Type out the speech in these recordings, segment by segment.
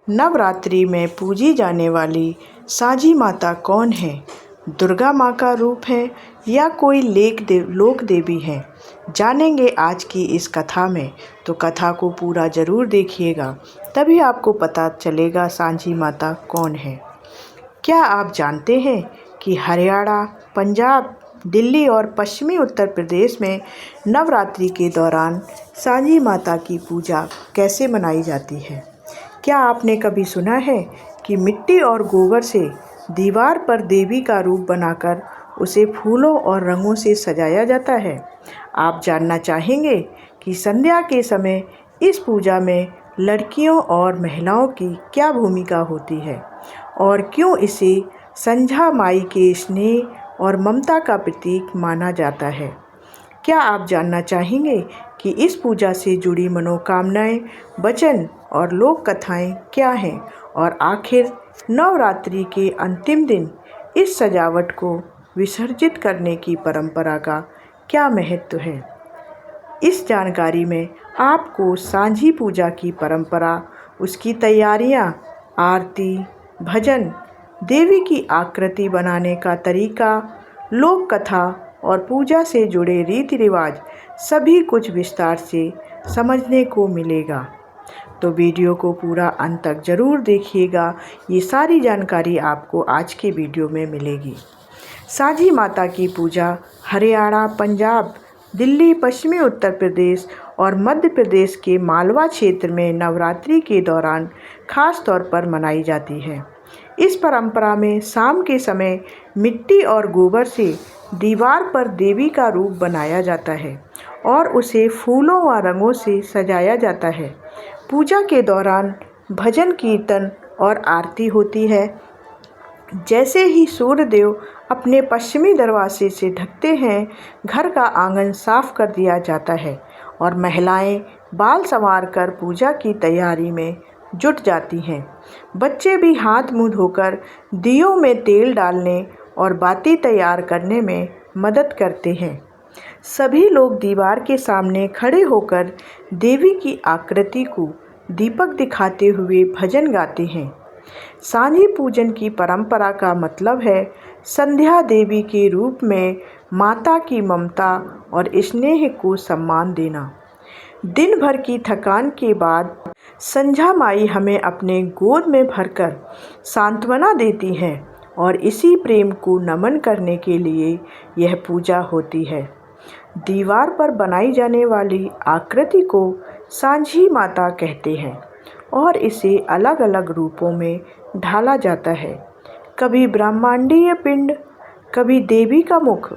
नवरात्रि में पूजी जाने वाली सांझी माता कौन है? दुर्गा माँ का रूप है या कोई लोक देवी है? जानेंगे आज की इस कथा में। तो कथा को पूरा ज़रूर देखिएगा, तभी आपको पता चलेगा सांझी माता कौन है। क्या आप जानते हैं कि हरियाणा, पंजाब, दिल्ली और पश्चिमी उत्तर प्रदेश में नवरात्रि के दौरान सांझी माता की पूजा कैसे मनाई जाती है? क्या आपने कभी सुना है कि मिट्टी और गोबर से दीवार पर देवी का रूप बनाकर उसे फूलों और रंगों से सजाया जाता है? आप जानना चाहेंगे कि संध्या के समय इस पूजा में लड़कियों और महिलाओं की क्या भूमिका होती है और क्यों इसे संझा माई के स्नेह और ममता का प्रतीक माना जाता है। क्या आप जानना चाहेंगे कि इस पूजा से जुड़ी मनोकामनाएं, वचन और लोक कथाएं क्या हैं और आखिर नवरात्रि के अंतिम दिन इस सजावट को विसर्जित करने की परंपरा का क्या महत्व है? इस जानकारी में आपको सांझी पूजा की परंपरा, उसकी तैयारियां, आरती, भजन, देवी की आकृति बनाने का तरीका, लोक कथा और पूजा से जुड़े रीति रिवाज सभी कुछ विस्तार से समझने को मिलेगा। तो वीडियो को पूरा अंत तक ज़रूर देखिएगा। ये सारी जानकारी आपको आज के वीडियो में मिलेगी। सांझी माता की पूजा हरियाणा, पंजाब, दिल्ली, पश्चिमी उत्तर प्रदेश और मध्य प्रदेश के मालवा क्षेत्र में नवरात्रि के दौरान खास तौर पर मनाई जाती है। इस परंपरा में शाम के समय मिट्टी और गोबर से दीवार पर देवी का रूप बनाया जाता है और उसे फूलों व रंगों से सजाया जाता है। पूजा के दौरान भजन, कीर्तन और आरती होती है। जैसे ही सूर्य देव अपने पश्चिमी दरवाजे से ढकते हैं, घर का आंगन साफ कर दिया जाता है और महिलाएं बाल संवार कर पूजा की तैयारी में जुट जाती हैं। बच्चे भी हाथ मुंह धोकर दियों में तेल डालने और बाती तैयार करने में मदद करते हैं। सभी लोग दीवार के सामने खड़े होकर देवी की आकृति को दीपक दिखाते हुए भजन गाते हैं। सांझी पूजन की परंपरा का मतलब है संध्या देवी के रूप में माता की ममता और स्नेह को सम्मान देना। दिन भर की थकान के बाद संझा माई हमें अपने गोद में भरकर सांत्वना देती है और इसी प्रेम को नमन करने के लिए यह पूजा होती है। दीवार पर बनाई जाने वाली आकृति को सांझी माता कहते हैं और इसे अलग अलग रूपों में ढाला जाता है। कभी ब्रह्मांडीय पिंड, कभी देवी का मुख,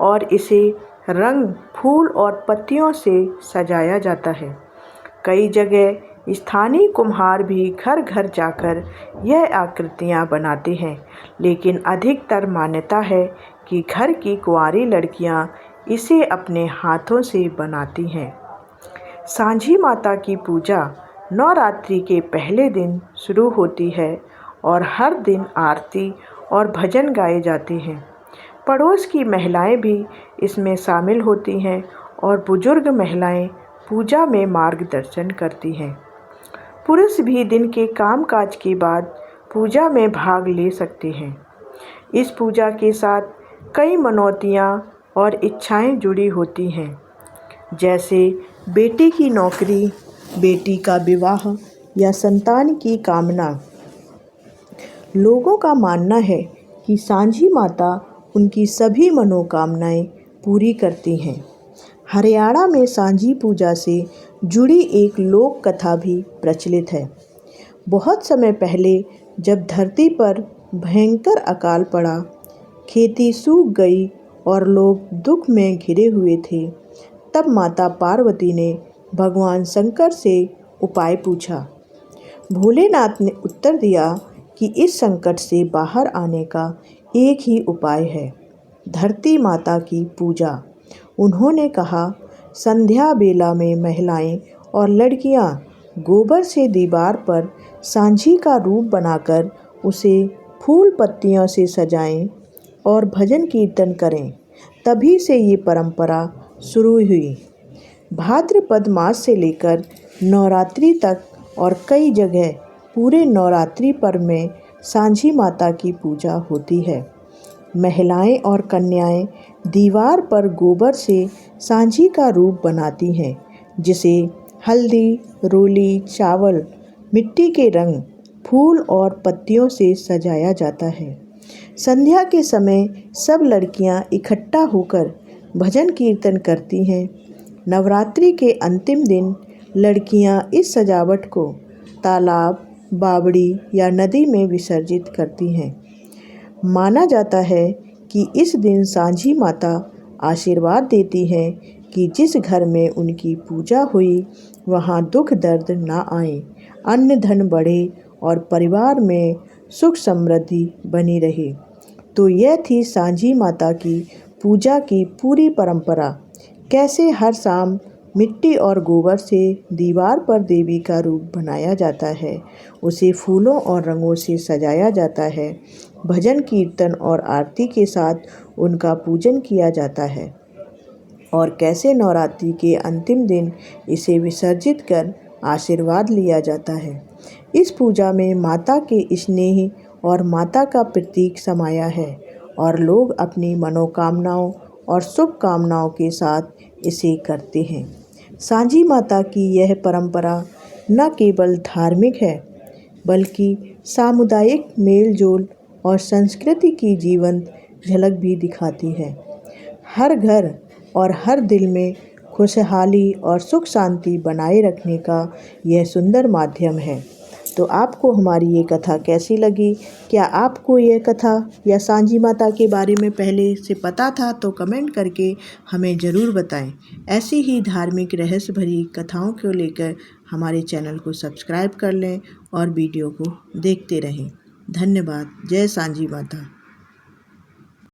और इसे रंग, फूल और पत्तियों से सजाया जाता है। कई जगह स्थानीय कुम्हार भी घर घर जाकर यह आकृतियां बनाते हैं, लेकिन अधिकतर मान्यता है कि घर की कुंवारी लड़कियां इसे अपने हाथों से बनाती हैं। सांझी माता की पूजा नवरात्रि के पहले दिन शुरू होती है और हर दिन आरती और भजन गाए जाते हैं। पड़ोस की महिलाएं भी इसमें शामिल होती हैं और बुजुर्ग महिलाएं पूजा में मार्गदर्शन करती हैं। पुरुष भी दिन के कामकाज के बाद पूजा में भाग ले सकते हैं। इस पूजा के साथ कई मनौतियाँ और इच्छाएं जुड़ी होती हैं, जैसे बेटी की नौकरी, बेटी का विवाह या संतान की कामना। लोगों का मानना है कि सांझी माता उनकी सभी मनोकामनाएं पूरी करती हैं। हरियाणा में सांझी पूजा से जुड़ी एक लोक कथा भी प्रचलित है। बहुत समय पहले जब धरती पर भयंकर अकाल पड़ा, खेती सूख गई और लोग दुख में घिरे हुए थे, तब माता पार्वती ने भगवान शंकर से उपाय पूछा। भोलेनाथ ने उत्तर दिया कि इस संकट से बाहर आने का एक ही उपाय है, धरती माता की पूजा। उन्होंने कहा, संध्या बेला में महिलाएं और लड़कियां गोबर से दीवार पर सांझी का रूप बनाकर उसे फूल पत्तियों से सजाएं और भजन कीर्तन करें। तभी से ये परंपरा शुरू हुई। भाद्रपद मास से लेकर नवरात्रि तक और कई जगह पूरे नवरात्रि पर्व में सांझी माता की पूजा होती है। महिलाएं और कन्याएं दीवार पर गोबर से सांझी का रूप बनाती हैं, जिसे हल्दी, रोली, चावल, मिट्टी के रंग, फूल और पत्तियों से सजाया जाता है। संध्या के समय सब लड़कियां इकट्ठा होकर भजन कीर्तन करती हैं। नवरात्रि के अंतिम दिन लड़कियां इस सजावट को तालाब, बावड़ी या नदी में विसर्जित करती हैं। माना जाता है कि इस दिन सांझी माता आशीर्वाद देती हैं कि जिस घर में उनकी पूजा हुई वहाँ दुख दर्द ना आए, अन्न धन बढ़े और परिवार में सुख समृद्धि बनी रहे। तो यह थी सांझी माता की पूजा की पूरी परंपरा। कैसे हर शाम मिट्टी और गोबर से दीवार पर देवी का रूप बनाया जाता है, उसे फूलों और रंगों से सजाया जाता है, भजन कीर्तन और आरती के साथ उनका पूजन किया जाता है, और कैसे नवरात्रि के अंतिम दिन इसे विसर्जित कर आशीर्वाद लिया जाता है। इस पूजा में माता के स्नेह और माता का प्रतीक समाया है और लोग अपनी मनोकामनाओं और शुभकामनाओं के साथ इसे करते हैं। सांझी माता की यह परंपरा न केवल धार्मिक है, बल्कि सामुदायिक मेलजोल और संस्कृति की जीवंत झलक भी दिखाती है। हर घर और हर दिल में खुशहाली और सुख शांति बनाए रखने का यह सुंदर माध्यम है। तो आपको हमारी ये कथा कैसी लगी? क्या आपको यह कथा या सांझी माता के बारे में पहले से पता था? तो कमेंट करके हमें ज़रूर बताएं। ऐसी ही धार्मिक रहस्य भरी कथाओं को लेकर हमारे चैनल को सब्सक्राइब कर लें और वीडियो को देखते रहें। धन्यवाद। जय सांझी माता।